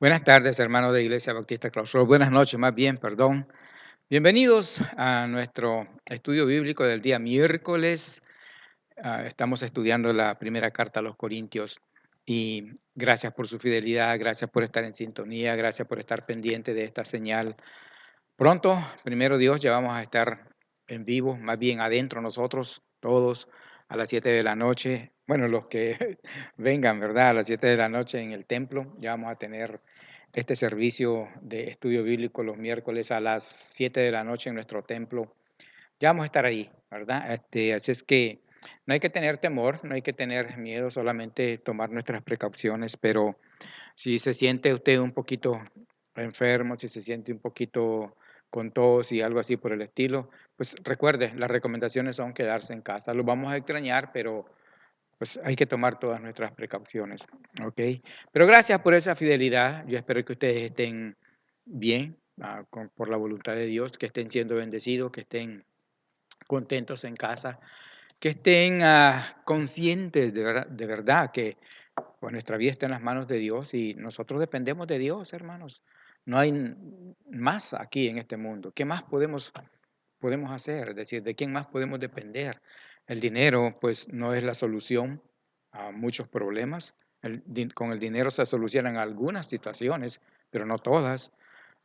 Buenas tardes, hermanos de Iglesia Bautista Clausura. Buenas noches, más bien, perdón. Bienvenidos a nuestro estudio bíblico del día miércoles. Estamos estudiando la primera carta a los Corintios y gracias por su fidelidad, gracias por estar en sintonía, gracias por estar pendiente de esta señal. Pronto, primero Dios, ya vamos a estar en vivo, más bien adentro nosotros, todos a las 7 de la noche. Bueno, los que vengan, ¿verdad? A las 7 de la noche en el templo, ya vamos a tener este servicio de estudio bíblico los miércoles a las 7 de la noche en nuestro templo. Ya vamos a estar ahí, ¿verdad? Así es que no hay que tener temor, no hay que tener miedo, solamente tomar nuestras precauciones, pero si se siente usted un poquito enfermo, si se siente un poquito con tos y algo así por el estilo, pues recuerde, las recomendaciones son quedarse en casa. Lo vamos a extrañar, pero pues hay que tomar todas nuestras precauciones, ¿ok? Pero gracias por esa fidelidad. Yo espero que ustedes estén bien, por la voluntad de Dios, que estén siendo bendecidos, que estén contentos en casa, que estén conscientes de verdad que pues nuestra vida está en las manos de Dios y nosotros dependemos de Dios, hermanos. No hay más aquí en este mundo. ¿Qué más podemos hacer? Es decir, ¿de quién más podemos depender? El dinero, pues, no es la solución a muchos problemas. Con el dinero se solucionan algunas situaciones, pero no todas.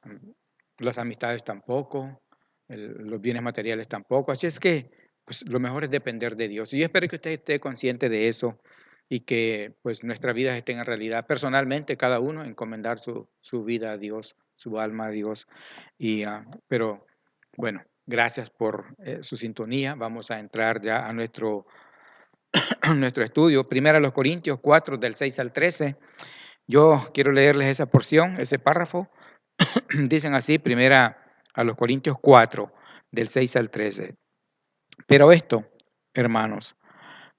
Mm, Las amistades tampoco, los bienes materiales tampoco. Así es que, pues, lo mejor es depender de Dios. Y yo espero que usted esté consciente de eso y que, pues, nuestras vidas estén en realidad, personalmente, cada uno encomendar su vida a Dios, su alma a Dios. Pero, bueno, gracias por su sintonía. Vamos a entrar ya a nuestro estudio. Primero a los Corintios 4, del 6 al 13. Yo quiero leerles esa porción, ese párrafo. Dicen así, primera a los Corintios 4, del 6 al 13. Pero esto, hermanos,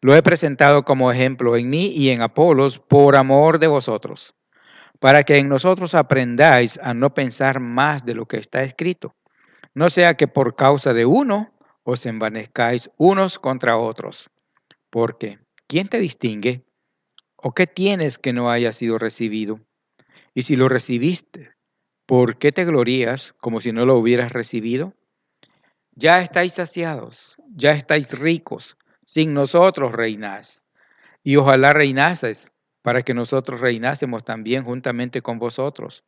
lo he presentado como ejemplo en mí y en Apolos por amor de vosotros, para que en nosotros aprendáis a no pensar más de lo que está escrito. No sea que por causa de uno os envanezcáis unos contra otros. Porque, ¿quién te distingue? ¿O qué tienes que no haya sido recibido? Y si lo recibiste, ¿por qué te glorías como si no lo hubieras recibido? Ya estáis saciados, ya estáis ricos, sin nosotros reinás. Y ojalá reinases, para que nosotros reinásemos también juntamente con vosotros.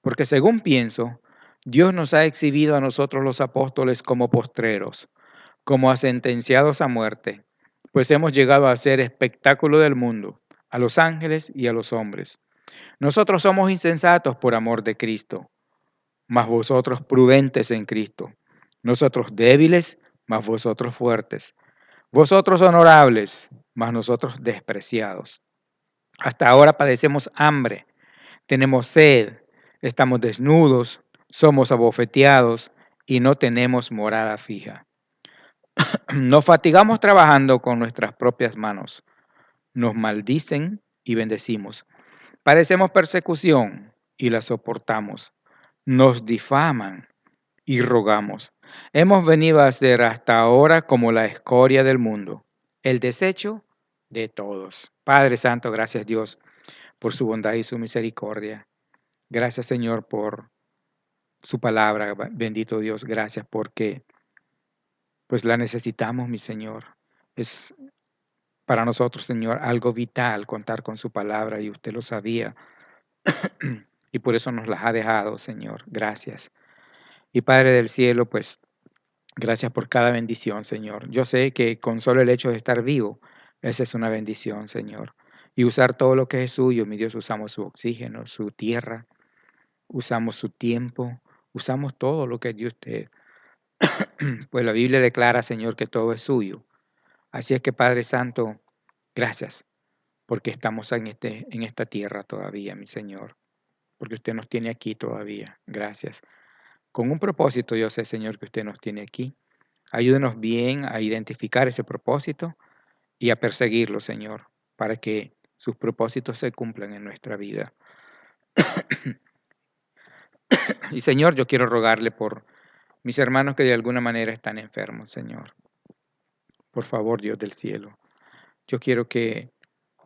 Porque según pienso, Dios nos ha exhibido a nosotros los apóstoles como postreros, como a sentenciados a muerte, pues hemos llegado a ser espectáculo del mundo, a los ángeles y a los hombres. Nosotros somos insensatos por amor de Cristo, mas vosotros prudentes en Cristo. Nosotros débiles, mas vosotros fuertes. Vosotros honorables, mas nosotros despreciados. Hasta ahora padecemos hambre, tenemos sed, estamos desnudos, somos abofeteados y no tenemos morada fija. Nos fatigamos trabajando con nuestras propias manos. Nos maldicen y bendecimos. Padecemos persecución y la soportamos. Nos difaman y rogamos. Hemos venido a ser hasta ahora como la escoria del mundo, el desecho de todos. Padre Santo, gracias Dios por su bondad y su misericordia. Gracias Señor por su palabra. Bendito Dios, gracias porque pues la necesitamos, mi Señor. Es para nosotros, Señor, algo vital contar con su palabra y usted lo sabía y por eso nos las ha dejado, Señor. Gracias. Y Padre del cielo, pues gracias por cada bendición, Señor. Yo sé que con solo el hecho de estar vivo, esa es una bendición, Señor. Y usar todo lo que es suyo, mi Dios, usamos su oxígeno, su tierra, usamos su tiempo, usamos todo lo que es de usted. Pues la Biblia declara, Señor, que todo es suyo. Así es que, Padre Santo, gracias porque estamos en esta tierra todavía, mi Señor, porque usted nos tiene aquí todavía. Gracias. Con un propósito, yo sé, Señor, que usted nos tiene aquí. Ayúdenos bien a identificar ese propósito y a perseguirlo, Señor, para que sus propósitos se cumplan en nuestra vida. Y Señor, yo quiero rogarle por mis hermanos que de alguna manera están enfermos, Señor. Por favor, Dios del cielo. Yo quiero que,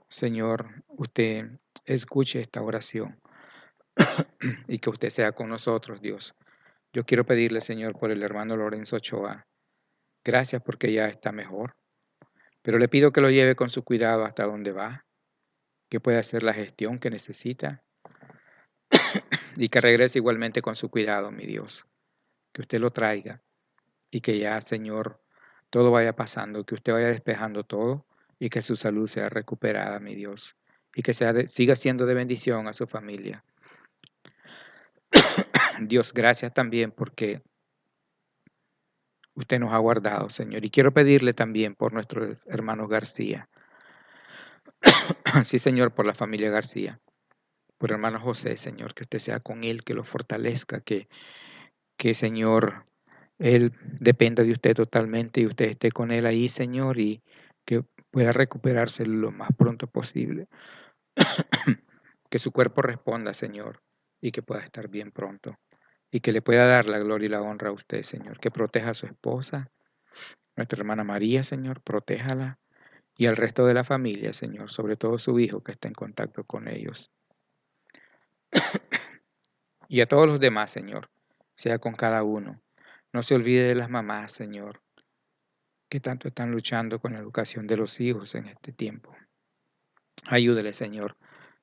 Señor, usted escuche esta oración. y que usted sea con nosotros, Dios. Yo quiero pedirle, Señor, por el hermano Lorenzo Ochoa. Gracias porque ya está mejor, pero le pido que lo lleve con su cuidado hasta donde va, que pueda hacer la gestión que necesita y que regrese igualmente con su cuidado, mi Dios. Que usted lo traiga y que ya, Señor, todo vaya pasando, que usted vaya despejando todo y que su salud sea recuperada, mi Dios, y que siga siendo de bendición a su familia. Dios, gracias también porque usted nos ha guardado, Señor. Y quiero pedirle también por nuestros hermanos García. Sí, Señor, por la familia García. Por hermano José, Señor, que usted sea con él, que lo fortalezca, que Señor, él dependa de usted totalmente y usted esté con él ahí, Señor, y que pueda recuperarse lo más pronto posible. Que su cuerpo responda, Señor, y que pueda estar bien pronto. Y que le pueda dar la gloria y la honra a usted, Señor. Que proteja a su esposa, nuestra hermana María, Señor, protéjala. Y al resto de la familia, Señor, sobre todo su hijo que está en contacto con ellos. Y a todos los demás, Señor, sea con cada uno. No se olvide de las mamás, Señor, que tanto están luchando con la educación de los hijos en este tiempo. Ayúdele, Señor,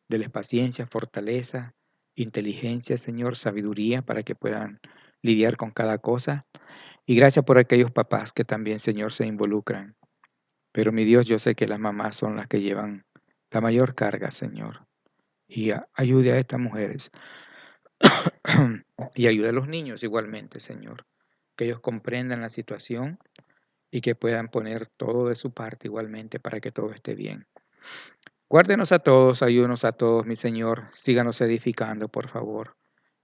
deles paciencia, fortaleza, inteligencia, Señor, sabiduría para que puedan lidiar con cada cosa. Y gracias por aquellos papás que también, Señor, se involucran. Pero mi Dios, yo sé que las mamás son las que llevan la mayor carga, Señor. Y ayude a estas mujeres. Y ayude a los niños igualmente, Señor. Que ellos comprendan la situación y que puedan poner todo de su parte igualmente para que todo esté bien. Guárdenos a todos, ayúdenos a todos, mi Señor. Síganos edificando, por favor.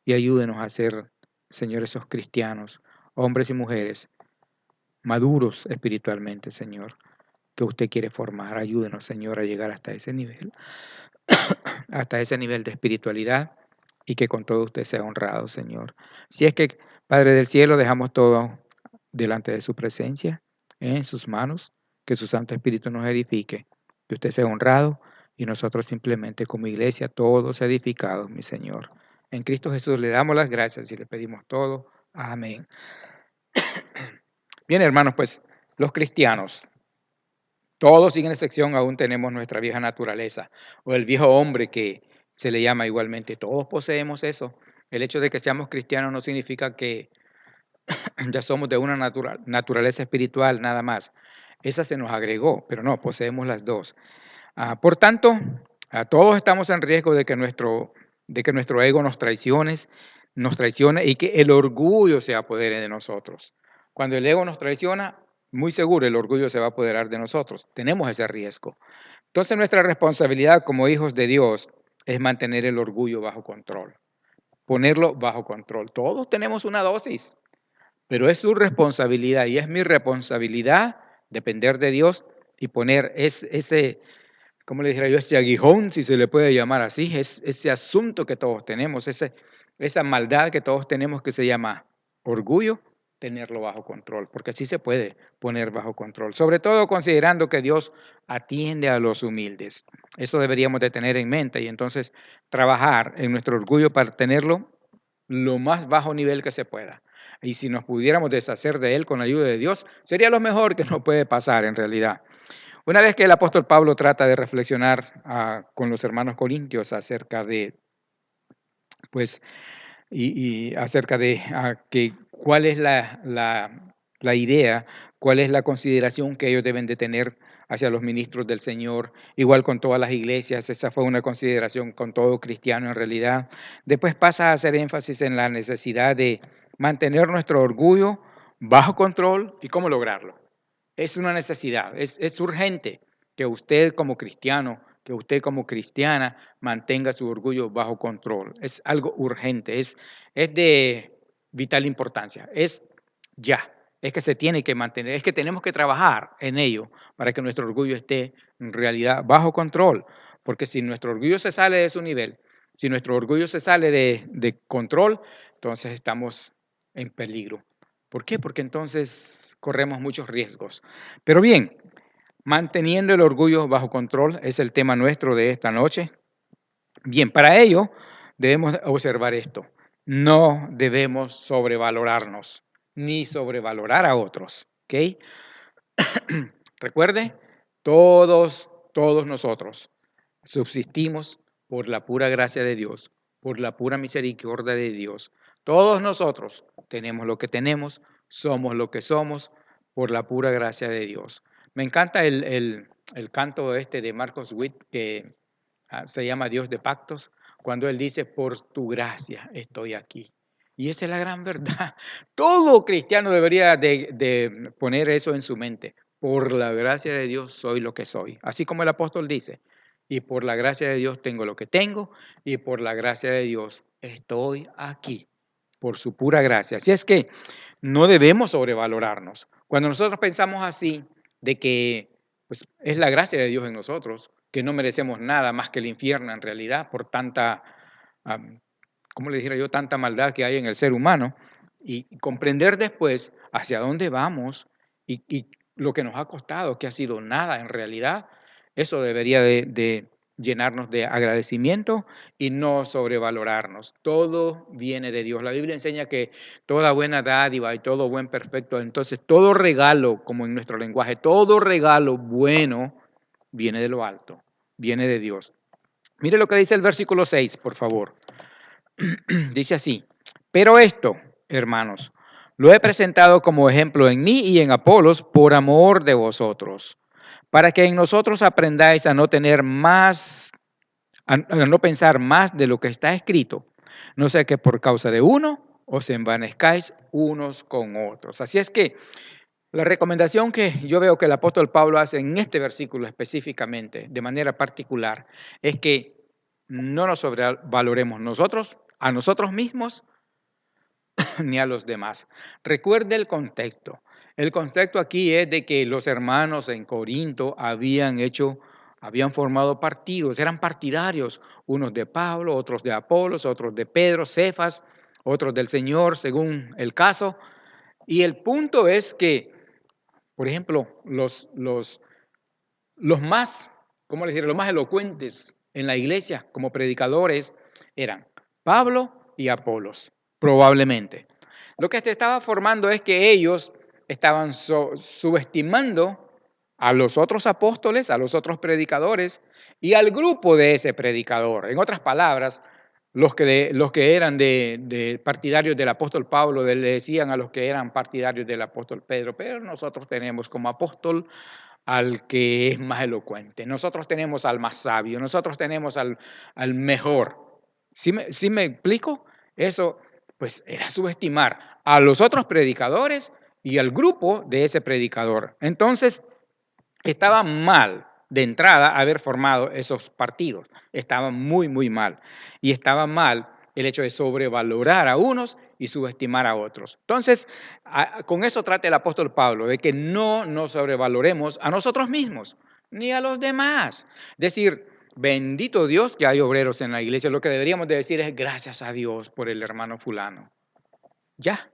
Y ayúdenos a ser, Señor, esos cristianos, hombres y mujeres, maduros espiritualmente, Señor, que usted quiere formar. Ayúdenos, Señor, a llegar hasta ese nivel, hasta ese nivel de espiritualidad y que con todo usted sea honrado, Señor. Si es que, Padre del cielo, dejamos todo delante de su presencia, en sus manos, que su Santo Espíritu nos edifique, que usted sea honrado y nosotros simplemente como iglesia, todos edificados, mi Señor. En Cristo Jesús le damos las gracias y le pedimos todo. Amén. Bien, hermanos, pues los cristianos, todos sin excepción aún tenemos nuestra vieja naturaleza o el viejo hombre que se le llama igualmente. Todos poseemos eso. El hecho de que seamos cristianos no significa que ya somos de una naturaleza espiritual nada más. Esa se nos agregó, pero no, poseemos las dos. Por tanto, todos estamos en riesgo de que nuestro ego nos traicione y que el orgullo se apodere de nosotros. Cuando el ego nos traiciona, muy seguro el orgullo se va a apoderar de nosotros. Tenemos ese riesgo. Entonces nuestra responsabilidad como hijos de Dios es mantener el orgullo bajo control, ponerlo bajo control. Todos tenemos una dosis, pero es su responsabilidad y es mi responsabilidad depender de Dios y poner ese, ¿cómo le dijera yo? Ese aguijón, si se le puede llamar así, es ese asunto que todos tenemos, esa maldad que todos tenemos que se llama orgullo, tenerlo bajo control, porque así se puede poner bajo control, sobre todo considerando que Dios atiende a los humildes. Eso deberíamos de tener en mente y entonces trabajar en nuestro orgullo para tenerlo lo más bajo nivel que se pueda. Y si nos pudiéramos deshacer de él con la ayuda de Dios, sería lo mejor que nos puede pasar en realidad. Una vez que el apóstol Pablo trata de reflexionar con los hermanos corintios acerca de, pues, y acerca de que cuál es la idea, cuál es la consideración que ellos deben de tener hacia los ministros del Señor, igual con todas las iglesias, esa fue una consideración con todo cristiano en realidad. Después pasa a hacer énfasis en la necesidad de mantener nuestro orgullo bajo control y cómo lograrlo. Es una necesidad, es urgente que usted como cristiano, que usted como cristiana mantenga su orgullo bajo control. Es algo urgente, es de vital importancia, es ya, es que se tiene que mantener, es que tenemos que trabajar en ello para que nuestro orgullo esté en realidad bajo control, porque si nuestro orgullo se sale de su nivel, si nuestro orgullo se sale de control, entonces estamos en peligro. ¿Por qué? Porque entonces corremos muchos riesgos. Pero bien, manteniendo el orgullo bajo control es el tema nuestro de esta noche. Bien, para ello debemos observar esto. No debemos sobrevalorarnos ni sobrevalorar a otros. ¿Ok? Recuerde, todos nosotros subsistimos por la pura gracia de Dios, por la pura misericordia de Dios. Todos nosotros tenemos lo que tenemos, somos lo que somos, por la pura gracia de Dios. Me encanta el canto este de Marcos Witt que se llama Dios de pactos, cuando él dice, por tu gracia estoy aquí. Y esa es la gran verdad. Todo cristiano debería de poner eso en su mente. Por la gracia de Dios soy lo que soy. Así como el apóstol dice, y por la gracia de Dios tengo lo que tengo, y por la gracia de Dios estoy aquí, por su pura gracia. Así es que no debemos sobrevalorarnos. Cuando nosotros pensamos así, de que pues, es la gracia de Dios en nosotros, que no merecemos nada más que el infierno en realidad por tanta, ¿cómo le dijera yo?, tanta maldad que hay en el ser humano, y comprender después hacia dónde vamos y lo que nos ha costado, que ha sido nada en realidad, eso debería de llenarnos de agradecimiento y no sobrevalorarnos. Todo viene de Dios. La Biblia enseña que toda buena dádiva y todo buen perfecto, entonces todo regalo, como en nuestro lenguaje, todo regalo bueno viene de lo alto, viene de Dios. Mire lo que dice el versículo 6, por favor. Dice así, pero esto, hermanos, lo he presentado como ejemplo en mí y en Apolos por amor de vosotros, para que en nosotros aprendáis a no tener más, a no pensar más de lo que está escrito, no sea que por causa de uno os envanezcáis unos con otros. Así es que la recomendación que yo veo que el apóstol Pablo hace en este versículo específicamente, de manera particular, es que no nos sobrevaloremos nosotros, a nosotros mismos, ni a los demás. Recuerde el contexto. El contexto aquí es de que los hermanos en Corinto habían formado partidos, eran partidarios, unos de Pablo, otros de Apolos, otros de Pedro, Cefas, otros del Señor, según el caso. Y el punto es que, por ejemplo, los más, ¿cómo les diré? Los más elocuentes en la iglesia como predicadores eran Pablo y Apolos, probablemente. Lo que se estaba formando es que ellos estaban subestimando a los otros apóstoles, a los otros predicadores y al grupo de ese predicador. En otras palabras, los que eran de partidarios del apóstol Pablo le decían a los que eran partidarios del apóstol Pedro, pero nosotros tenemos como apóstol al que es más elocuente, nosotros tenemos al más sabio, nosotros tenemos al mejor. ¿Sí me explico? Eso pues era subestimar a los otros predicadores y al grupo de ese predicador. Entonces, estaba mal de entrada haber formado esos partidos. Estaba muy, muy mal. Y estaba mal el hecho de sobrevalorar a unos y subestimar a otros. Entonces, con eso trata el apóstol Pablo, de que no nos sobrevaloremos a nosotros mismos ni a los demás. Decir, bendito Dios que hay obreros en la iglesia. Lo que deberíamos de decir es gracias a Dios por el hermano fulano. Ya,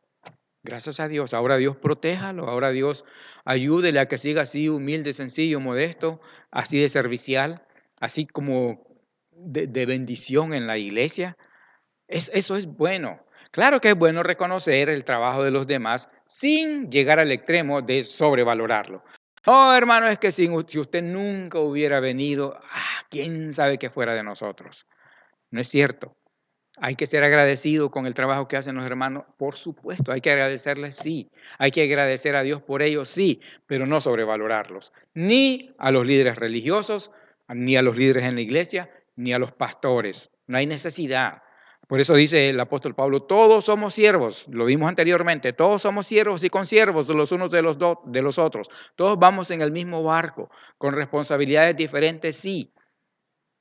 gracias a Dios. Ahora Dios protéjalo, ahora Dios ayúdele a que siga así humilde, sencillo, modesto, así de servicial, así como de bendición en la iglesia. Eso es bueno. Claro que es bueno reconocer el trabajo de los demás sin llegar al extremo de sobrevalorarlo. No, hermano, es que si usted nunca hubiera venido, quién sabe qué fuera de nosotros. No es cierto. Hay que ser agradecido con el trabajo que hacen los hermanos, por supuesto, hay que agradecerles, sí, hay que agradecer a Dios por ellos, sí, pero no sobrevalorarlos, ni a los líderes religiosos, ni a los líderes en la iglesia, ni a los pastores, no hay necesidad. Por eso dice el apóstol Pablo, todos somos siervos, lo vimos anteriormente, todos somos siervos y consiervos los unos de los otros, todos vamos en el mismo barco, con responsabilidades diferentes, sí,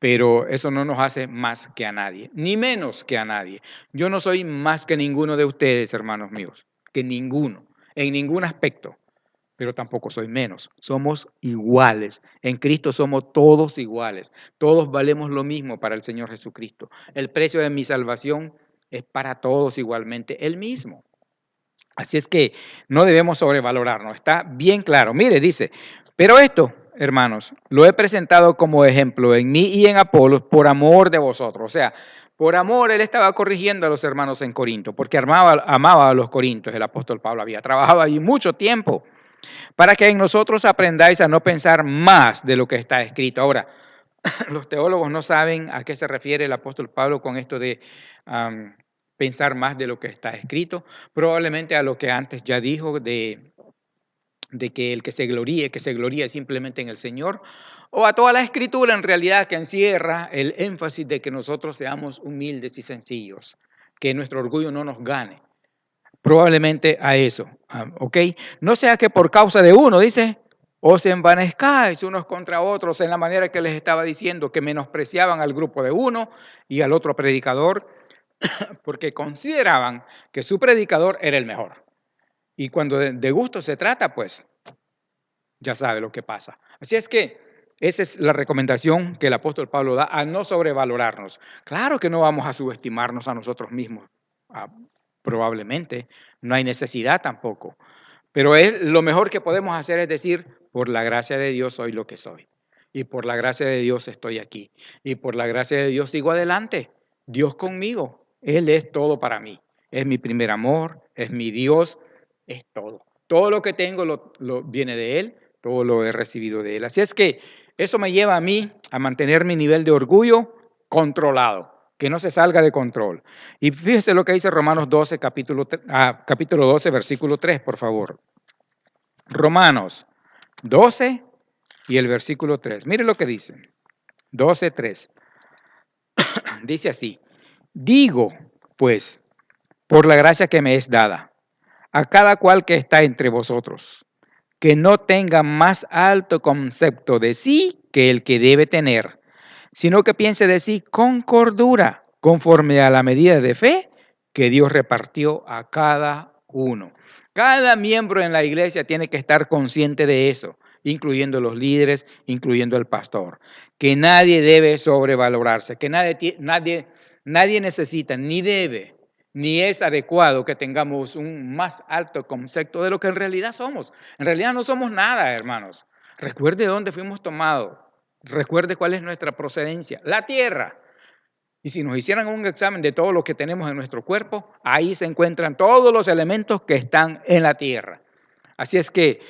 pero eso no nos hace más que a nadie, ni menos que a nadie. Yo no soy más que ninguno de ustedes, hermanos míos, que ninguno, en ningún aspecto, pero tampoco soy menos. Somos iguales. En Cristo somos todos iguales. Todos valemos lo mismo para el Señor Jesucristo. El precio de mi salvación es para todos igualmente el mismo. Así es que no debemos sobrevalorarnos, está bien claro. Mire, dice, pero esto, hermanos, lo he presentado como ejemplo en mí y en Apolos por amor de vosotros. O sea, Por amor, él estaba corrigiendo a los hermanos en Corinto, porque amaba a los corintios. El apóstol Pablo había trabajado allí mucho tiempo, para que en nosotros aprendáis a no pensar más de lo que está escrito. Ahora, los teólogos no saben a qué se refiere el apóstol Pablo con esto de pensar más de lo que está escrito. Probablemente a lo que antes ya dijo de que el que se gloríe simplemente en el Señor, o a toda la escritura en realidad que encierra el énfasis de que nosotros seamos humildes y sencillos, que nuestro orgullo no nos gane. Probablemente a eso, ¿ok? No sea que por causa de uno, dice, os envanezcáis unos contra otros en la manera que les estaba diciendo, que menospreciaban al grupo de uno y al otro predicador, porque consideraban que su predicador era el mejor. Y cuando de gusto se trata, pues ya sabe lo que pasa. Así es que esa es la recomendación que el apóstol Pablo da, a no sobrevalorarnos. Claro que no vamos a subestimarnos a nosotros mismos, probablemente, no hay necesidad tampoco. Pero lo mejor que podemos hacer es decir, por la gracia de Dios soy lo que soy. Y por la gracia de Dios estoy aquí. Y por la gracia de Dios sigo adelante. Dios conmigo. Él es todo para mí. Es mi primer amor, es mi Dios, es todo. Todo lo que tengo lo viene de Él, todo lo he recibido de Él. Así es que eso me lleva a mí a mantener mi nivel de orgullo controlado, que no se salga de control. Y fíjese lo que dice Romanos 12, capítulo 12, versículo 3, por favor. Romanos 12 y el versículo 3. Mire lo que dice. 12, 3. Dice así. Digo, pues, por la gracia que me es dada, a cada cual que está entre vosotros, que no tenga más alto concepto de sí que el que debe tener, sino que piense de sí con cordura, conforme a la medida de fe que Dios repartió a cada uno. Cada miembro en la iglesia tiene que estar consciente de eso, incluyendo los líderes, incluyendo el pastor, que nadie debe sobrevalorarse, que nadie necesita, ni debe, ni es adecuado que tengamos un más alto concepto de lo que en realidad somos. En realidad no somos nada, hermanos. Recuerde dónde fuimos tomados. Recuerde cuál es nuestra procedencia, la tierra. Y si nos hicieran un examen de todo lo que tenemos en nuestro cuerpo, ahí se encuentran todos los elementos que están en la tierra. Así es que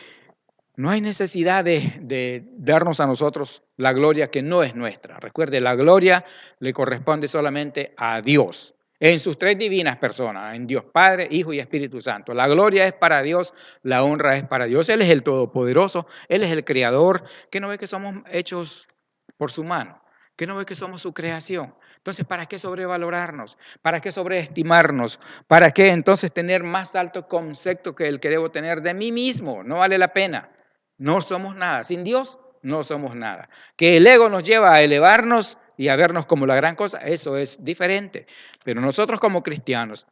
no hay necesidad de darnos a nosotros la gloria que no es nuestra. Recuerde, la gloria le corresponde solamente a Dios, en sus tres divinas personas, en Dios Padre, Hijo y Espíritu Santo. La gloria es para Dios, la honra es para Dios. Él es el Todopoderoso, Él es el Creador, que no ve que somos hechos por su mano, que no ve que somos su creación. Entonces, ¿para qué sobrevalorarnos? ¿Para qué sobreestimarnos? ¿Para qué entonces tener más alto concepto que el que debo tener de mí mismo? No vale la pena. No somos nada. Sin Dios no somos nada. Que el ego nos lleva a elevarnos y a vernos como la gran cosa, eso es diferente. Pero nosotros como cristianos,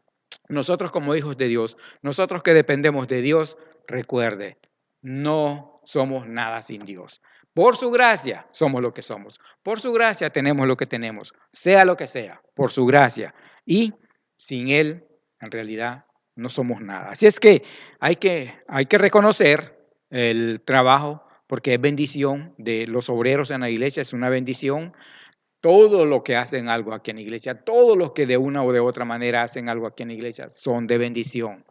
nosotros como hijos de Dios, nosotros que dependemos de Dios, recuerde, no somos nada sin Dios. Por su gracia somos lo que somos. Por su gracia tenemos lo que tenemos, sea lo que sea, por su gracia. Y sin Él, en realidad, no somos nada. Así es que hay que reconocer el trabajo, porque es bendición de los obreros en la iglesia, es una bendición. Todos los que hacen algo aquí en la iglesia, todos los que de una o de otra manera hacen algo aquí en la iglesia son de bendición,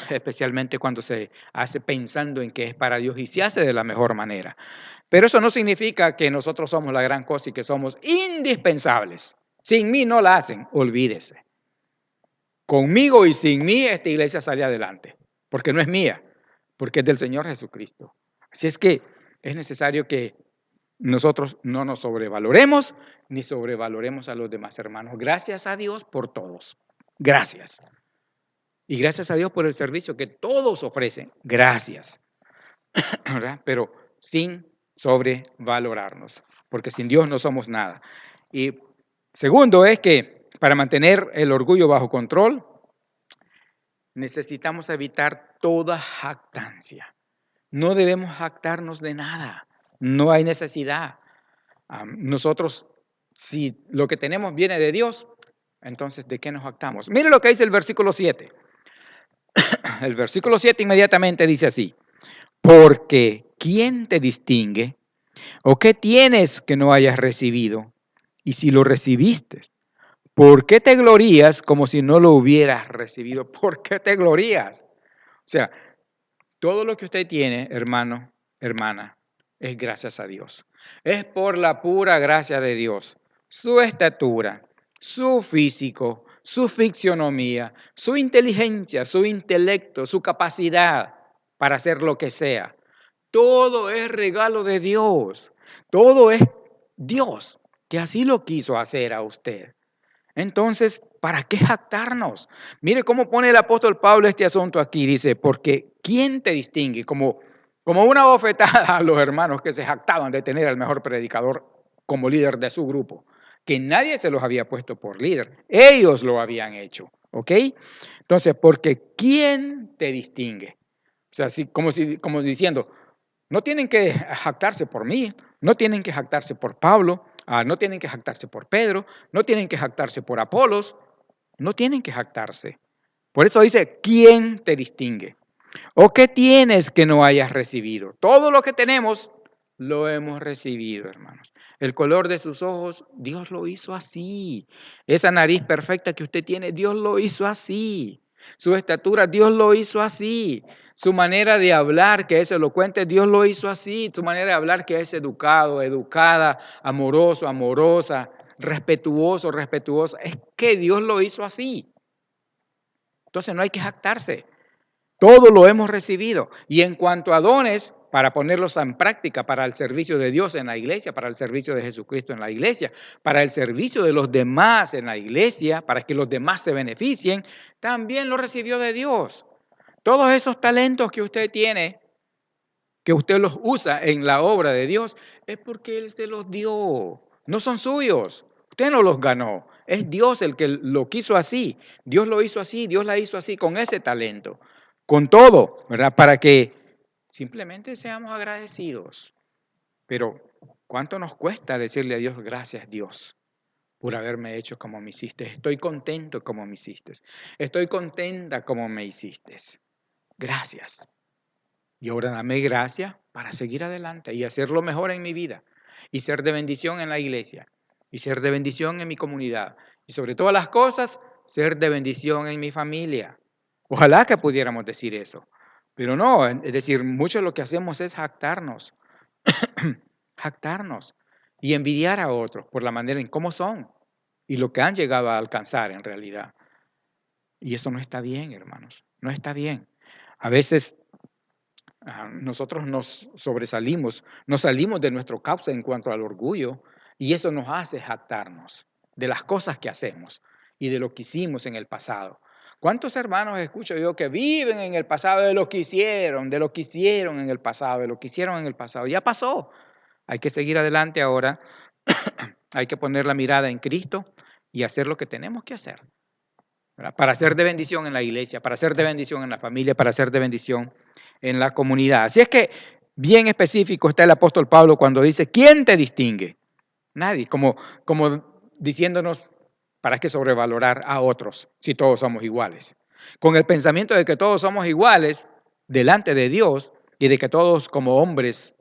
especialmente cuando se hace pensando en que es para Dios y se hace de la mejor manera. Pero eso no significa que nosotros somos la gran cosa y que somos indispensables. Sin mí no la hacen, olvídese. Conmigo y sin mí esta iglesia sale adelante, porque no es mía, porque es del Señor Jesucristo. Así es que es necesario que nosotros no nos sobrevaloremos ni sobrevaloremos a los demás hermanos. Gracias a Dios por todos. Gracias. Y gracias a Dios por el servicio que todos ofrecen. Gracias. ¿Verdad? Pero sin sobrevalorarnos, porque sin Dios no somos nada. Y segundo es que para mantener el orgullo bajo control, necesitamos evitar toda jactancia. No debemos jactarnos de nada. No hay necesidad. Nosotros, si lo que tenemos viene de Dios, entonces, ¿de qué nos jactamos? Mire lo que dice el versículo 7. El versículo 7 inmediatamente dice así: porque ¿quién te distingue? ¿O qué tienes que no hayas recibido? Y si lo recibiste, ¿Por qué te glorías como si no lo hubieras recibido? ¿Por qué te glorías? O sea, todo lo que usted tiene, hermano, hermana, es gracias a Dios. Es por la pura gracia de Dios. Su estatura, su físico, su fisionomía, su inteligencia, su intelecto, su capacidad para hacer lo que sea. Todo es regalo de Dios. Todo es Dios que así lo quiso hacer a usted. Entonces, ¿para qué jactarnos? Mire cómo pone el apóstol Pablo este asunto aquí. Dice, porque ¿quién te distingue? Como una bofetada a los hermanos que se jactaban de tener al mejor predicador como líder de su grupo, que nadie se los había puesto por líder. Ellos lo habían hecho, ¿ok? Entonces, porque ¿quién te distingue? O sea, como diciendo, no tienen que jactarse por mí, no tienen que jactarse por Pablo, no tienen que jactarse por Pedro, no tienen que jactarse por Apolos, no tienen que jactarse. Por eso dice, ¿quién te distingue? ¿O qué tienes que no hayas recibido? Todo lo que tenemos lo hemos recibido, hermanos. El color de sus ojos, Dios lo hizo así. Esa nariz perfecta que usted tiene, Dios lo hizo así. Su estatura, Dios lo hizo así. Su manera de hablar, que es elocuente, Dios lo hizo así. Su manera de hablar, que es educado, educada, amoroso, amorosa, respetuoso, respetuosa. Es que Dios lo hizo así. Entonces no hay que jactarse. Todo lo hemos recibido. Y en cuanto a dones, para ponerlos en práctica para el servicio de Dios en la iglesia, para el servicio de Jesucristo en la iglesia, para el servicio de los demás en la iglesia, para que los demás se beneficien, también lo recibió de Dios. Todos esos talentos que usted tiene, que usted los usa en la obra de Dios, es porque Él se los dio. No son suyos. Usted no los ganó. Es Dios el que lo quiso así. Dios lo hizo así. Dios la hizo así con ese talento. Con todo, ¿verdad? Para que simplemente seamos agradecidos. Pero, ¿cuánto nos cuesta decirle a Dios, gracias Dios, por haberme hecho como me hiciste? Estoy contento como me hiciste. Estoy contenta como me hiciste. Gracias. Y ahora dame gracia para seguir adelante y hacerlo mejor en mi vida y ser de bendición en la iglesia y ser de bendición en mi comunidad y sobre todas las cosas, ser de bendición en mi familia. Ojalá que pudiéramos decir eso, pero no, es decir, mucho de lo que hacemos es jactarnos, jactarnos y envidiar a otros por la manera en cómo son y lo que han llegado a alcanzar en realidad. Y eso no está bien, hermanos, no está bien. A veces nosotros nos sobresalimos, nos salimos de nuestro cauce en cuanto al orgullo y eso nos hace jactarnos de las cosas que hacemos y de lo que hicimos en el pasado. ¿Cuántos hermanos escucho yo que viven en el pasado de lo que hicieron, de lo que hicieron en el pasado, de lo que hicieron en el pasado? Ya pasó. Hay que seguir adelante ahora. Hay que poner la mirada en Cristo y hacer lo que tenemos que hacer, ¿verdad? Para ser de bendición en la iglesia, para ser de bendición en la familia, para ser de bendición en la comunidad. Así es que bien específico está el apóstol Pablo cuando dice, ¿quién te distingue? Nadie, como diciéndonos, ¿para qué sobrevalorar a otros si todos somos iguales? Con el pensamiento de que todos somos iguales delante de Dios y de que todos como hombres,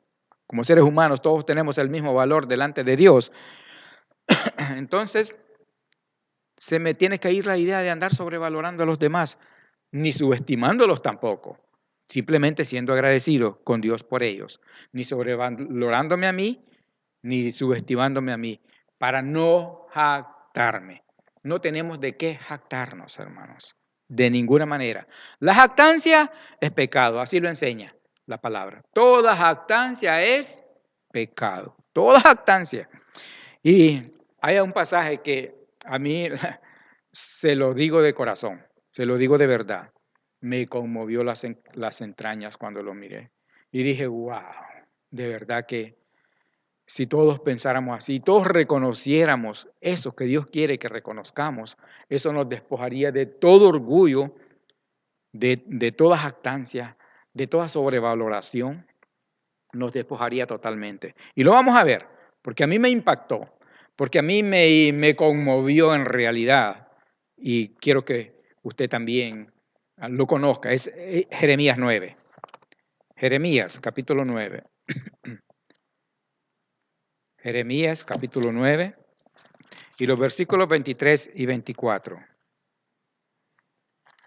como seres humanos, todos tenemos el mismo valor delante de Dios, entonces se me tiene que ir la idea de andar sobrevalorando a los demás, ni subestimándolos tampoco, simplemente siendo agradecido con Dios por ellos, ni sobrevalorándome a mí, ni subestimándome a mí, para no jactarme. No tenemos de qué jactarnos, hermanos, de ninguna manera. La jactancia es pecado, así lo enseña la palabra. Toda jactancia es pecado, toda jactancia. Y hay un pasaje que a mí se lo digo de corazón, se lo digo de verdad. Me conmovió las entrañas cuando lo miré. Y dije, wow, de verdad que si todos pensáramos así, todos reconociéramos eso que Dios quiere que reconozcamos, eso nos despojaría de todo orgullo, de toda jactancia, de toda sobrevaloración, nos despojaría totalmente. Y lo vamos a ver, porque a mí me impactó, porque a mí me conmovió en realidad. Y quiero que usted también lo conozca. Es Jeremías 9. Jeremías, capítulo 9. Jeremías, capítulo 9. y los versículos 23 y 24.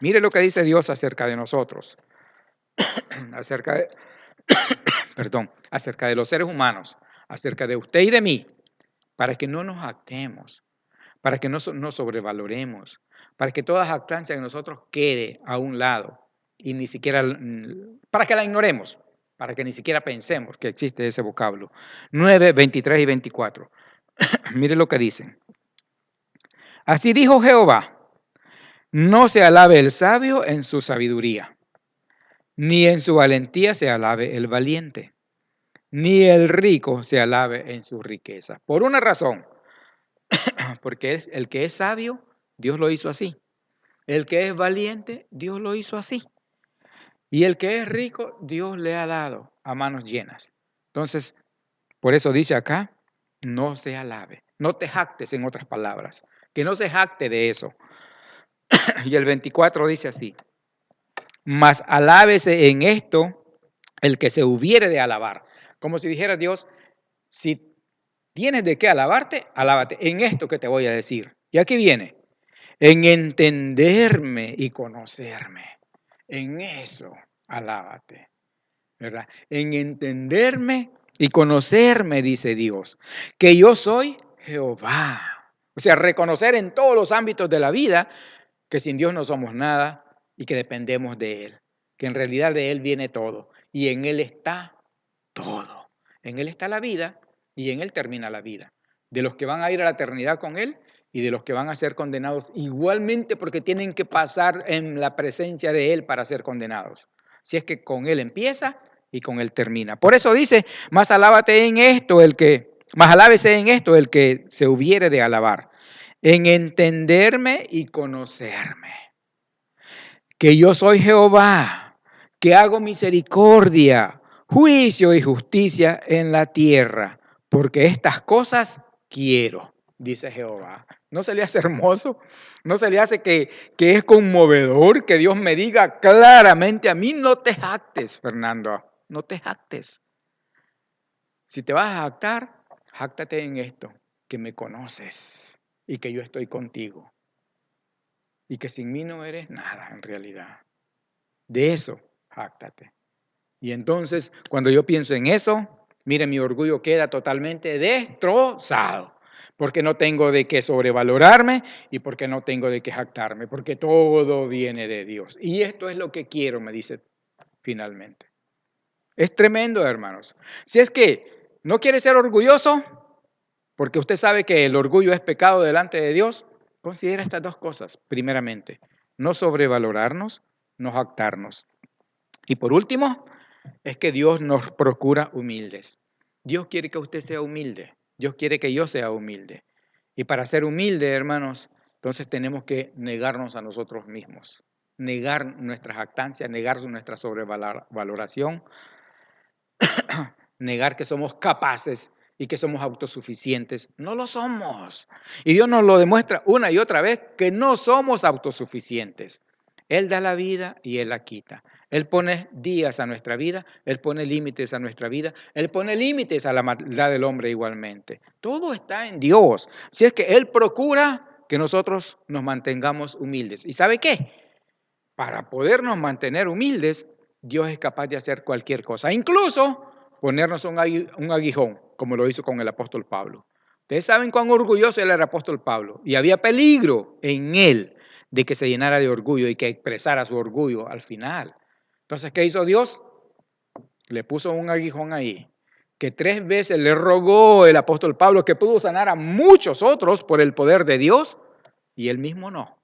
Mire lo que dice Dios acerca de nosotros, acerca de, acerca de los seres humanos, acerca de usted y de mí, para que no nos jactemos, para que no nos sobrevaloremos, para que toda jactancia de nosotros quede a un lado y ni siquiera, para que la ignoremos, para que ni siquiera pensemos que existe ese vocablo. 9, 23 y 24. Mire lo que dicen. Así dijo Jehová, no se alabe el sabio en su sabiduría, ni en su valentía se alabe el valiente, ni el rico se alabe en su riqueza. Por una razón, porque es el que es sabio, Dios lo hizo así. El que es valiente, Dios lo hizo así. Y el que es rico, Dios le ha dado a manos llenas. Entonces, por eso dice acá, no se alabe. No te jactes, en otras palabras. Que no se jacte de eso. Y el 24 dice así, mas alábese en esto el que se hubiere de alabar. Como si dijera Dios, si tienes de qué alabarte, alábate en esto que te voy a decir. Y aquí viene, en entenderme y conocerme. En eso, alábate, ¿verdad? En entenderme y conocerme, dice Dios, que yo soy Jehová. O sea, reconocer en todos los ámbitos de la vida que sin Dios no somos nada y que dependemos de Él, que en realidad de Él viene todo y en Él está todo. En Él está la vida y en Él termina la vida. De los que van a ir a la eternidad con Él y de los que van a ser condenados igualmente porque tienen que pasar en la presencia de Él para ser condenados. Si es que con Él empieza y con Él termina. Por eso dice, más alábate en esto más alábese en esto el que se hubiere de alabar, en entenderme y conocerme, que yo soy Jehová, que hago misericordia, juicio y justicia en la tierra, porque estas cosas quiero, dice Jehová. ¿No se le hace hermoso? ¿No se le hace que es conmovedor que Dios me diga claramente a mí, no te jactes, Fernando, no te jactes? Si te vas a jactar, jáctate en esto, que me conoces y que yo estoy contigo y que sin mí no eres nada en realidad. De eso, jáctate. Y entonces, cuando yo pienso en eso, mire, mi orgullo queda totalmente destrozado, porque no tengo de qué sobrevalorarme y porque no tengo de qué jactarme, porque todo viene de Dios. Y esto es lo que quiero, me dice finalmente. Es tremendo, hermanos. Si es que no quiere ser orgulloso, porque usted sabe que el orgullo es pecado delante de Dios, considera estas dos cosas. Primeramente, no sobrevalorarnos, no jactarnos. Y por último, es que Dios nos procura humildes. Dios quiere que usted sea humilde. Dios quiere que yo sea humilde. Y para ser humilde, hermanos, entonces tenemos que negarnos a nosotros mismos. Negar nuestra jactancia, negar nuestra sobrevaloración, negar que somos capaces y que somos autosuficientes. No lo somos. Y Dios nos lo demuestra una y otra vez que no somos autosuficientes. Él da la vida y Él la quita. Él pone días a nuestra vida, Él pone límites a nuestra vida, Él pone límites a la maldad del hombre igualmente. Todo está en Dios. Si es que Él procura que nosotros nos mantengamos humildes. ¿Y sabe qué? Para podernos mantener humildes, Dios es capaz de hacer cualquier cosa, incluso ponernos un aguijón, como lo hizo con el apóstol Pablo. Ustedes saben cuán orgulloso era el apóstol Pablo y había peligro en él de que se llenara de orgullo y que expresara su orgullo al final. Entonces, ¿qué hizo Dios? Le puso un aguijón ahí, que 3 veces le rogó el apóstol Pablo que pudo sanar a muchos otros por el poder de Dios y él mismo no.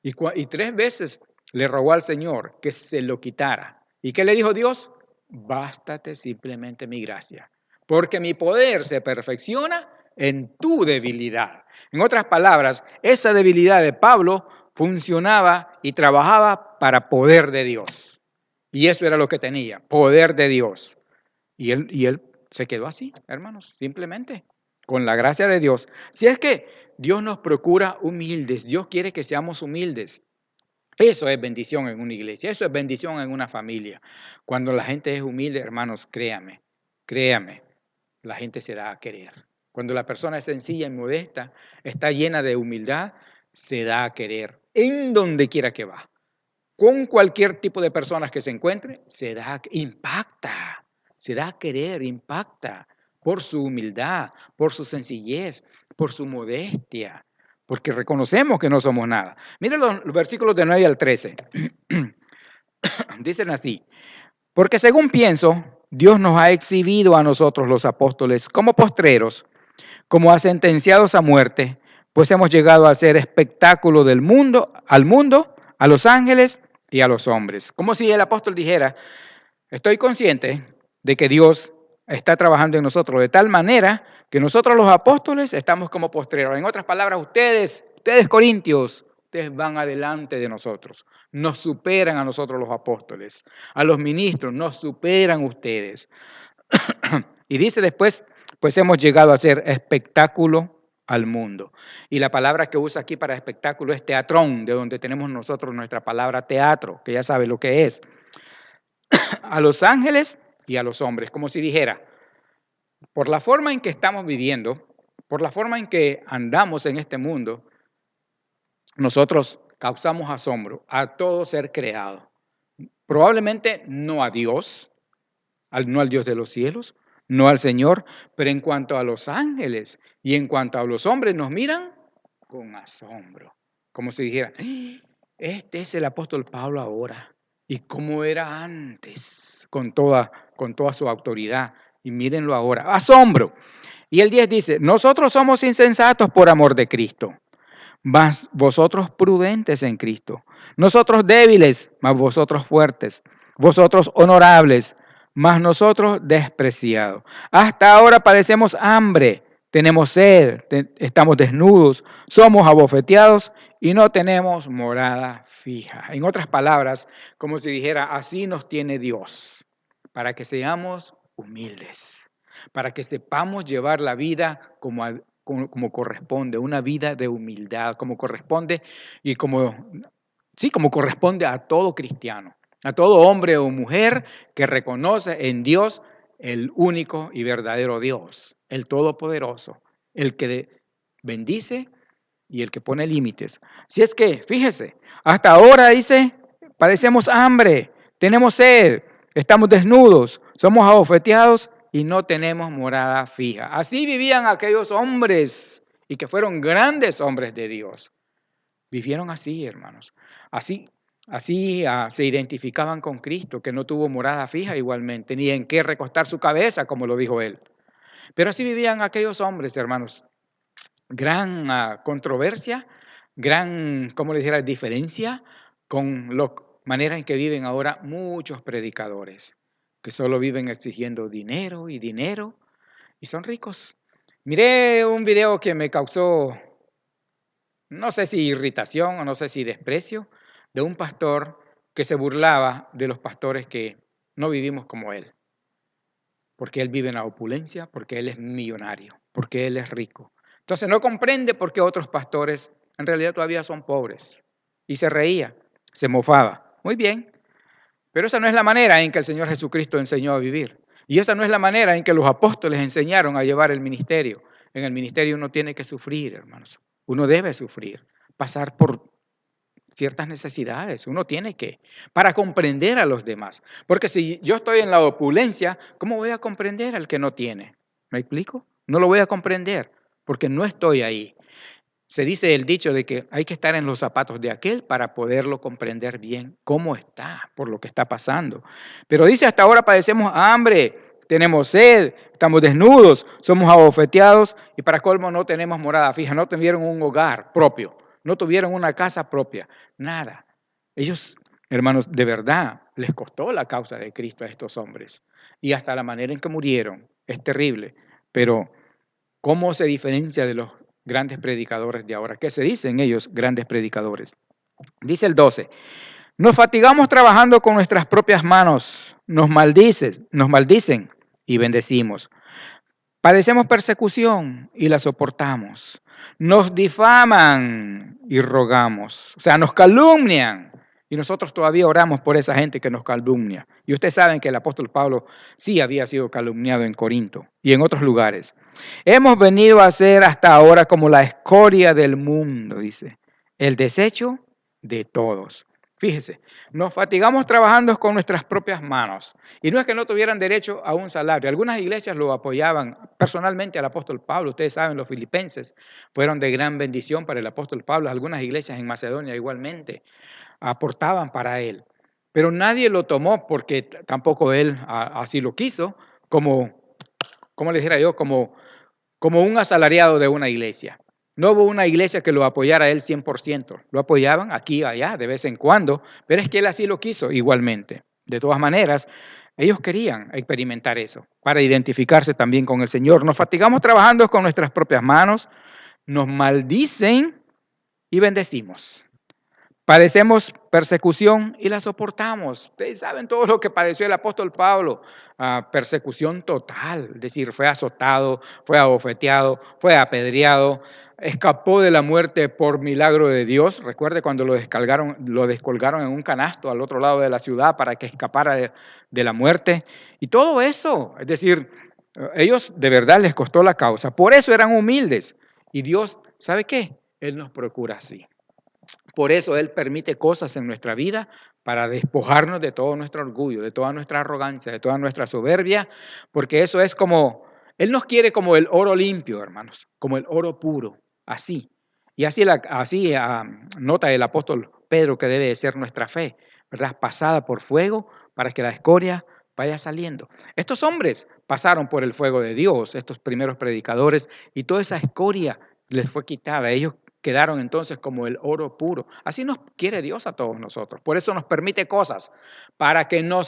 Y 3 veces le rogó al Señor que se lo quitara. ¿Y qué le dijo Dios? Bástate simplemente mi gracia, porque mi poder se perfecciona en tu debilidad. En otras palabras, esa debilidad de Pablo funcionaba y trabajaba para poder de Dios. Y eso era lo que tenía, poder de Dios. Y él se quedó así, hermanos, simplemente, con la gracia de Dios. Si es que Dios nos procura humildes, Dios quiere que seamos humildes. Eso es bendición en una iglesia, eso es bendición en una familia. Cuando la gente es humilde, hermanos, créame, la gente se da a querer. Cuando la persona es sencilla y modesta, está llena de humildad, se da a querer en donde quiera que va. Con cualquier tipo de personas que se encuentre, impacta, se da a querer, impacta por su humildad, por su sencillez, por su modestia, porque reconocemos que no somos nada. Miren los versículos de 9 al 13. Dicen así: porque según pienso, Dios nos ha exhibido a nosotros los apóstoles como postreros, como a sentenciados a muerte, pues hemos llegado a ser espectáculo del mundo, a los ángeles y a los hombres. Como si el apóstol dijera: estoy consciente de que Dios está trabajando en nosotros de tal manera que nosotros los apóstoles estamos como postreros. En otras palabras, ustedes corintios, ustedes van adelante de nosotros. Nos superan a nosotros los apóstoles. A los ministros nos superan ustedes. Y dice después, pues hemos llegado a ser espectáculo al mundo. Y la palabra que usa aquí para espectáculo es teatrón, de donde tenemos nosotros nuestra palabra teatro, que ya sabe lo que es. A los ángeles y a los hombres, como si dijera, por la forma en que estamos viviendo, por la forma en que andamos en este mundo, nosotros causamos asombro a todo ser creado. Probablemente no a Dios, no al Dios de los cielos, no al Señor, pero en cuanto a los ángeles y en cuanto a los hombres nos miran con asombro, como si dijera, este es el apóstol Pablo ahora, y cómo era antes, con toda su autoridad, y mírenlo ahora, asombro. Y el 10 dice, nosotros somos insensatos por amor de Cristo, mas vosotros prudentes en Cristo, nosotros débiles, mas vosotros fuertes, vosotros honorables, mas nosotros despreciados. Hasta ahora padecemos hambre, tenemos sed, estamos desnudos, somos abofeteados y no tenemos morada fija. En otras palabras, como si dijera, así nos tiene Dios, para que seamos humildes, para que sepamos llevar la vida como corresponde, una vida de humildad, como corresponde y como corresponde a todo cristiano, a todo hombre o mujer que reconoce en Dios el único y verdadero Dios, el Todopoderoso, el que bendice y el que pone límites. Si es que, fíjese, hasta ahora dice, padecemos hambre, tenemos sed, estamos desnudos, somos abofeteados y no tenemos morada fija. Así vivían aquellos hombres y que fueron grandes hombres de Dios. Vivieron así, hermanos. Así se identificaban con Cristo, que no tuvo morada fija igualmente, ni en qué recostar su cabeza, como lo dijo él. Pero así vivían aquellos hombres, hermanos. Gran controversia, ¿cómo le dijera?, diferencia con la manera en que viven ahora muchos predicadores, que solo viven exigiendo dinero y dinero, y son ricos. Miré un video que me causó, no sé si irritación o no sé si desprecio, de un pastor que se burlaba de los pastores que no vivimos como él, porque él vive en la opulencia, porque él es millonario, porque él es rico. Entonces no comprende por qué otros pastores en realidad todavía son pobres. Y se reía, se mofaba. Muy bien, pero esa no es la manera en que el Señor Jesucristo enseñó a vivir. Y esa no es la manera en que los apóstoles enseñaron a llevar el ministerio. En el ministerio uno tiene que sufrir, hermanos. Uno debe sufrir, pasar por ciertas necesidades. Uno tiene que, para comprender a los demás. Porque si yo estoy en la opulencia, ¿cómo voy a comprender al que no tiene? ¿Me explico? No lo voy a comprender porque no estoy ahí. Se dice el dicho de que hay que estar en los zapatos de aquel para poderlo comprender bien cómo está, por lo que está pasando. Pero dice, hasta ahora padecemos hambre, tenemos sed, estamos desnudos, somos abofeteados y para colmo no tenemos morada fija, no tuvieron un hogar propio, no tuvieron una casa propia, nada. Ellos, hermanos, de verdad les costó la causa de Cristo a estos hombres y hasta la manera en que murieron es terrible, pero ¿cómo se diferencia de los grandes predicadores de ahora? ¿Qué se dicen ellos, grandes predicadores? Dice el 12, nos fatigamos trabajando con nuestras propias manos, nos maldicen y bendecimos. Padecemos persecución y la soportamos. Nos difaman y rogamos. O sea, nos calumnian Y nosotros todavía oramos por esa gente que nos calumnia. Y ustedes saben que el apóstol Pablo sí había sido calumniado en Corinto y en otros lugares. Hemos venido a ser hasta ahora como la escoria del mundo, dice, el desecho de todos. Fíjese, nos fatigamos trabajando con nuestras propias manos. Y no es que no tuvieran derecho a un salario. Algunas iglesias lo apoyaban personalmente al apóstol Pablo. Ustedes saben, los filipenses fueron de gran bendición para el apóstol Pablo. Algunas iglesias en Macedonia igualmente aportaban para él. Pero nadie lo tomó porque tampoco él así lo quiso, como les dijera yo, como un asalariado de una iglesia. No hubo una iglesia que lo apoyara a él 100%. Lo apoyaban aquí y allá de vez en cuando, pero es que él así lo quiso igualmente. De todas maneras, ellos querían experimentar eso para identificarse también con el Señor. Nos fatigamos trabajando con nuestras propias manos, nos maldicen y bendecimos. Padecemos persecución y la soportamos. Ustedes saben todo lo que padeció el apóstol Pablo. Persecución total, es decir, fue azotado, fue abofeteado, fue apedreado, escapó de la muerte por milagro de Dios. Recuerde cuando lo descolgaron en un canasto al otro lado de la ciudad para que escapara de la muerte. Y todo eso, es decir, ellos de verdad les costó la causa. Por eso eran humildes. Y Dios, ¿sabe qué? Él nos procura así. Por eso Él permite cosas en nuestra vida para despojarnos de todo nuestro orgullo, de toda nuestra arrogancia, de toda nuestra soberbia, porque eso es como, Él nos quiere como el oro limpio, hermanos, como el oro puro, así. Y así nota el apóstol Pedro que debe de ser nuestra fe, ¿verdad? Pasada por fuego para que la escoria vaya saliendo. Estos hombres pasaron por el fuego de Dios, estos primeros predicadores, y toda esa escoria les fue quitada. Ellos quedaron entonces como el oro puro. Así nos quiere Dios a todos nosotros. Por eso nos permite cosas, para que no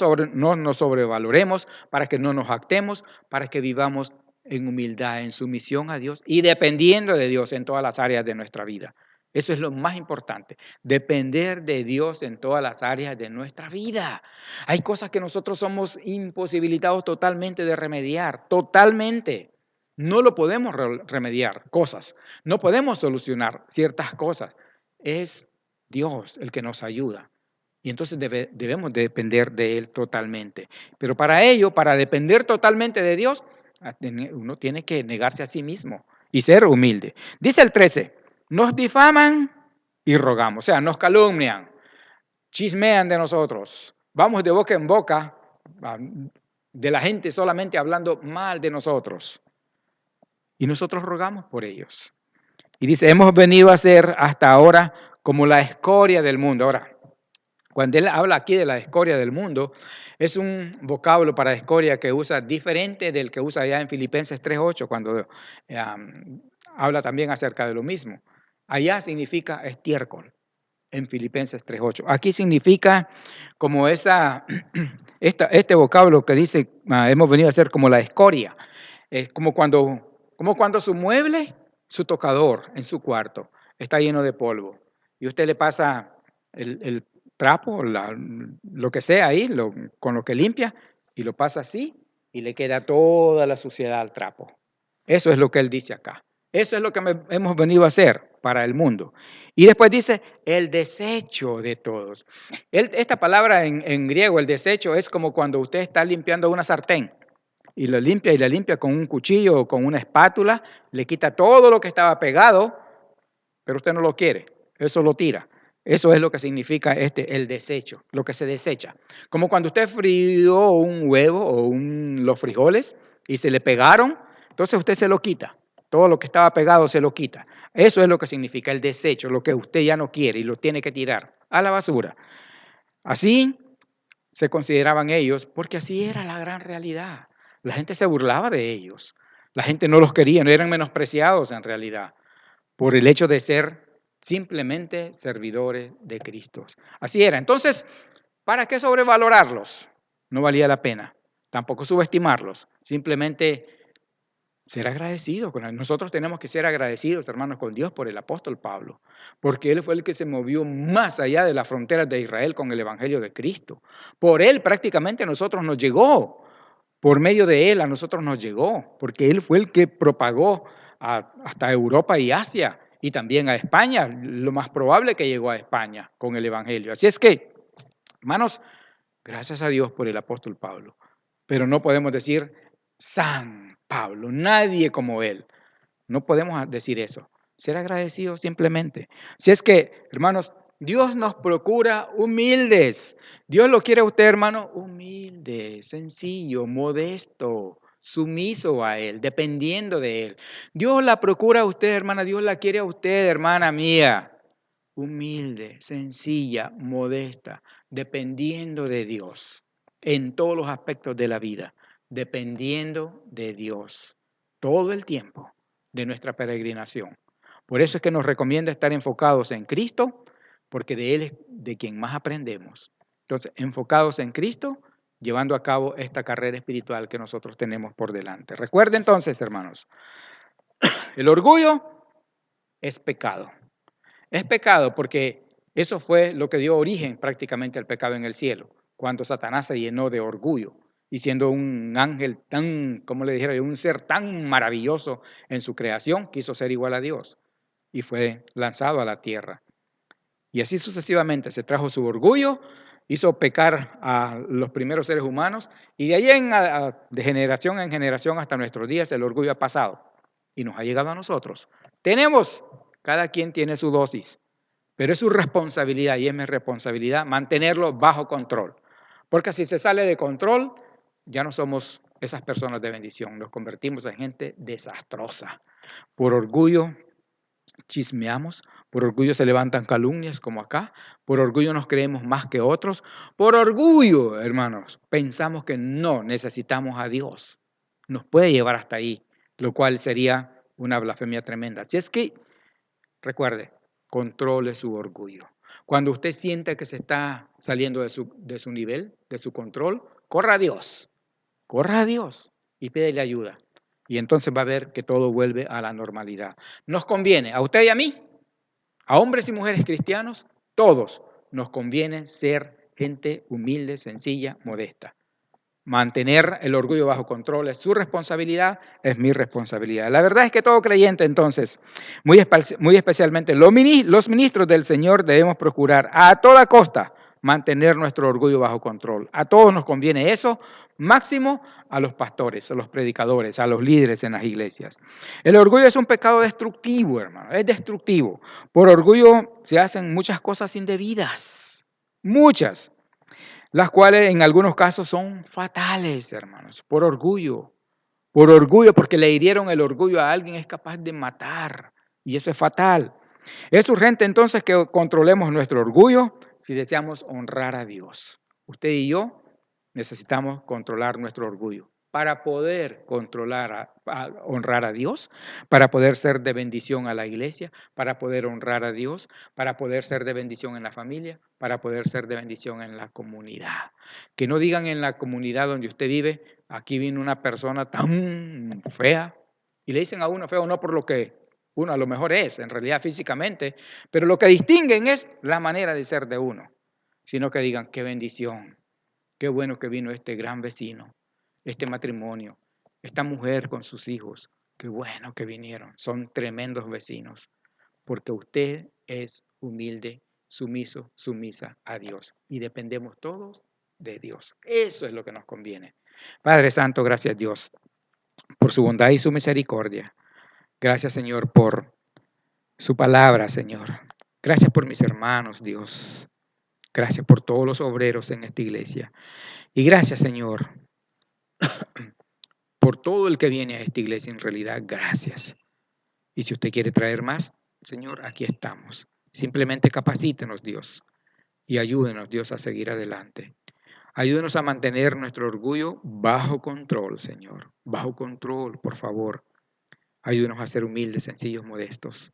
nos sobrevaloremos, para que no nos jactemos, para que vivamos en humildad, en sumisión a Dios y dependiendo de Dios en todas las áreas de nuestra vida. Eso es lo más importante, depender de Dios en todas las áreas de nuestra vida. Hay cosas que nosotros somos imposibilitados totalmente de remediar, totalmente. No lo podemos remediar, cosas. No podemos solucionar ciertas cosas. Es Dios el que nos ayuda. Y entonces debemos depender de Él totalmente. Pero para ello, para depender totalmente de Dios, uno tiene que negarse a sí mismo y ser humilde. Dice el 13, nos difaman y rogamos. O sea, nos calumnian, chismean de nosotros. Vamos de boca en boca de la gente solamente hablando mal de nosotros. Y nosotros rogamos por ellos. Y dice, hemos venido a ser hasta ahora como la escoria del mundo. Ahora, cuando él habla aquí de la escoria del mundo, es un vocablo para escoria que usa diferente del que usa allá en Filipenses 3:8, cuando habla también acerca de lo mismo. Allá significa estiércol, en Filipenses 3:8. Aquí significa como este vocablo que dice, hemos venido a ser como la escoria. Es como cuando su mueble, su tocador en su cuarto está lleno de polvo y usted le pasa el trapo, lo que sea ahí, con lo que limpia, y lo pasa así y le queda toda la suciedad al trapo. Eso es lo que él dice acá. Eso es lo que hemos venido a hacer para el mundo. Y después dice el desecho de todos. Esta palabra en griego, el desecho, es como cuando usted está limpiando una sartén y la limpia con un cuchillo o con una espátula, le quita todo lo que estaba pegado, pero usted no lo quiere, eso lo tira. Eso es lo que significa el desecho, lo que se desecha. Como cuando usted frió un huevo o los frijoles y se le pegaron, entonces usted se lo quita. Todo lo que estaba pegado se lo quita. Eso es lo que significa el desecho, lo que usted ya no quiere y lo tiene que tirar a la basura. Así se consideraban ellos, porque así era la gran realidad. La gente se burlaba de ellos. La gente no los quería, no eran menospreciados en realidad, por el hecho de ser simplemente servidores de Cristo. Así era. Entonces, ¿para qué sobrevalorarlos? No valía la pena. Tampoco subestimarlos. Simplemente ser agradecidos. Nosotros tenemos que ser agradecidos, hermanos, con Dios por el apóstol Pablo, porque él fue el que se movió más allá de las fronteras de Israel con el evangelio de Cristo. Por él prácticamente a nosotros nos llegó. Por medio de él a nosotros nos llegó, porque él fue el que propagó hasta Europa y Asia y también a España. Lo más probable que llegó a España con el evangelio. Así es que Hermanos, gracias a Dios por el apóstol Pablo, pero no podemos decir San Pablo, nadie como él. No podemos decir eso. Ser agradecidos simplemente. Si es que, hermanos, Dios nos procura humildes. Dios lo quiere a usted, hermano, humilde, sencillo, modesto, sumiso a Él, dependiendo de Él. Dios la procura a usted, hermana. Dios la quiere a usted, hermana mía. Humilde, sencilla, modesta, dependiendo de Dios en todos los aspectos de la vida, dependiendo de Dios todo el tiempo de nuestra peregrinación. Por eso es que nos recomienda estar enfocados en Cristo, porque de Él es de quien más aprendemos. Entonces, enfocados en Cristo, llevando a cabo esta carrera espiritual que nosotros tenemos por delante. Recuerde entonces, hermanos, el orgullo es pecado. Es pecado porque eso fue lo que dio origen prácticamente al pecado en el cielo, cuando Satanás se llenó de orgullo y siendo un ángel tan, como le dijera, un ser tan maravilloso en su creación, quiso ser igual a Dios y fue lanzado a la tierra. Y así sucesivamente se trajo su orgullo, hizo pecar a los primeros seres humanos y de ahí de generación en generación hasta nuestros días el orgullo ha pasado y nos ha llegado a nosotros. Cada quien tiene su dosis. Pero es su responsabilidad y es mi responsabilidad mantenerlo bajo control. Porque si se sale de control, ya no somos esas personas de bendición. Nos convertimos en gente desastrosa. Por orgullo chismeamos, por orgullo se levantan calumnias como acá, por orgullo nos creemos más que otros, por orgullo, hermanos, pensamos que no necesitamos a Dios. Nos puede llevar hasta ahí, lo cual sería una blasfemia tremenda. Así es que, recuerde, controle su orgullo. Cuando usted sienta que se está saliendo de su nivel, de su control, corra a Dios y pídele ayuda. Y entonces va a ver que todo vuelve a la normalidad. Nos conviene, a usted y a mí, a hombres y mujeres cristianos, todos nos conviene ser gente humilde, sencilla, modesta. Mantener el orgullo bajo control es su responsabilidad, es mi responsabilidad. La verdad es que todo creyente, entonces, muy especialmente los ministros del Señor, debemos procurar a toda costa mantener nuestro orgullo bajo control. A todos nos conviene eso, máximo a los pastores, a los predicadores, a los líderes en las iglesias. El orgullo es un pecado destructivo, hermano, es destructivo. Por orgullo se hacen muchas cosas indebidas, muchas, las cuales en algunos casos son fatales, hermanos, por orgullo. Por orgullo, porque le hirieron el orgullo a alguien, es capaz de matar. Y eso es fatal. Es urgente entonces que controlemos nuestro orgullo si deseamos honrar a Dios. Usted y yo necesitamos controlar nuestro orgullo para poder honrar a Dios, para poder ser de bendición a la iglesia, para poder honrar a Dios, para poder ser de bendición en la familia, para poder ser de bendición en la comunidad. Que no digan en la comunidad donde usted vive, aquí vino una persona tan fea, y le dicen a uno feo no por lo que uno a lo mejor es, en realidad físicamente, pero lo que distinguen es la manera de ser de uno, sino que digan, qué bendición, qué bueno que vino este gran vecino, este matrimonio, esta mujer con sus hijos, qué bueno que vinieron, son tremendos vecinos, porque usted es humilde, sumiso, sumisa a Dios y dependemos todos de Dios. Eso es lo que nos conviene. Padre Santo, gracias Dios por su bondad y su misericordia. Gracias Señor por su palabra, Señor. Gracias por mis hermanos, Dios. Gracias por todos los obreros en esta iglesia. Y gracias, Señor, por todo el que viene a esta iglesia. En realidad, gracias. Y si usted quiere traer más, Señor, aquí estamos. Simplemente capacítenos, Dios, y ayúdenos, Dios, a seguir adelante. Ayúdenos a mantener nuestro orgullo bajo control, Señor. Bajo control, por favor. Ayúdenos a ser humildes, sencillos, modestos.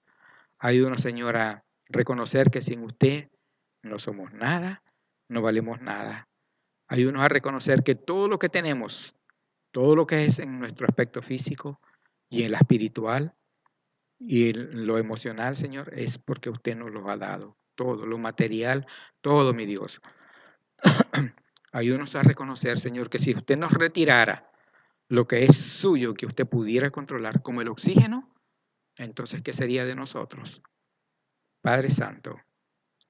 Ayúdenos, Señor, a reconocer que sin usted no somos nada, no valemos nada. Ayúdanos a reconocer que todo lo que tenemos, todo lo que es en nuestro aspecto físico y en la espiritual y en lo emocional, Señor, es porque usted nos lo ha dado. Todo lo material, todo, mi Dios. Ayúdanos a reconocer, Señor, que si usted nos retirara lo que es suyo, que usted pudiera controlar, como el oxígeno, entonces, ¿qué sería de nosotros? Padre Santo,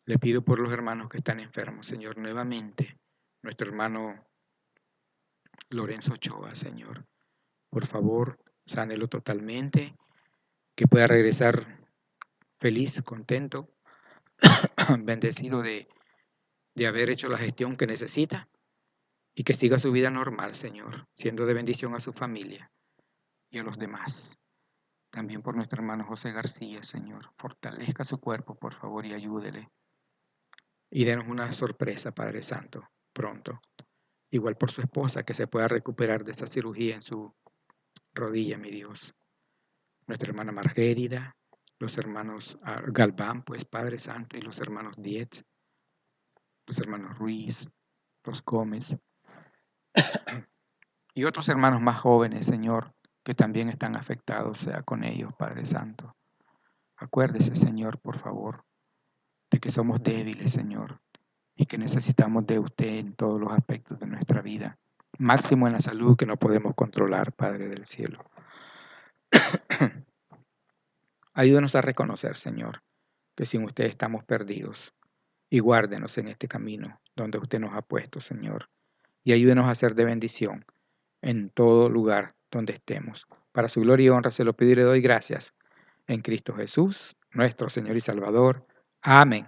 Le pido por los hermanos que están enfermos, Señor, nuevamente. Nuestro hermano Lorenzo Ochoa, Señor. Por favor, sánelo totalmente, que pueda regresar feliz, contento, bendecido de haber hecho la gestión que necesita y que siga su vida normal, Señor, siendo de bendición a su familia y a los demás. También por nuestro hermano José García, Señor. Fortalezca su cuerpo, por favor, y ayúdele. Y denos una sorpresa, Padre Santo, pronto. Igual por su esposa, que se pueda recuperar de esa cirugía en su rodilla, mi Dios. Nuestra hermana Margérida, los hermanos Galván, pues Padre Santo, y los hermanos Dietz, los hermanos Ruiz, los Gómez, y otros hermanos más jóvenes, Señor, que también están afectados, sea con ellos, Padre Santo. Acuérdese, Señor, por favor, de que somos débiles, Señor, y que necesitamos de usted en todos los aspectos de nuestra vida, máximo en la salud que no podemos controlar, Padre del cielo. Ayúdenos a reconocer, Señor, que sin usted estamos perdidos, y guárdenos en este camino donde usted nos ha puesto, Señor, y ayúdenos a ser de bendición en todo lugar donde estemos. Para su gloria y honra se lo pido y le doy gracias en Cristo Jesús, nuestro Señor y Salvador. Amén.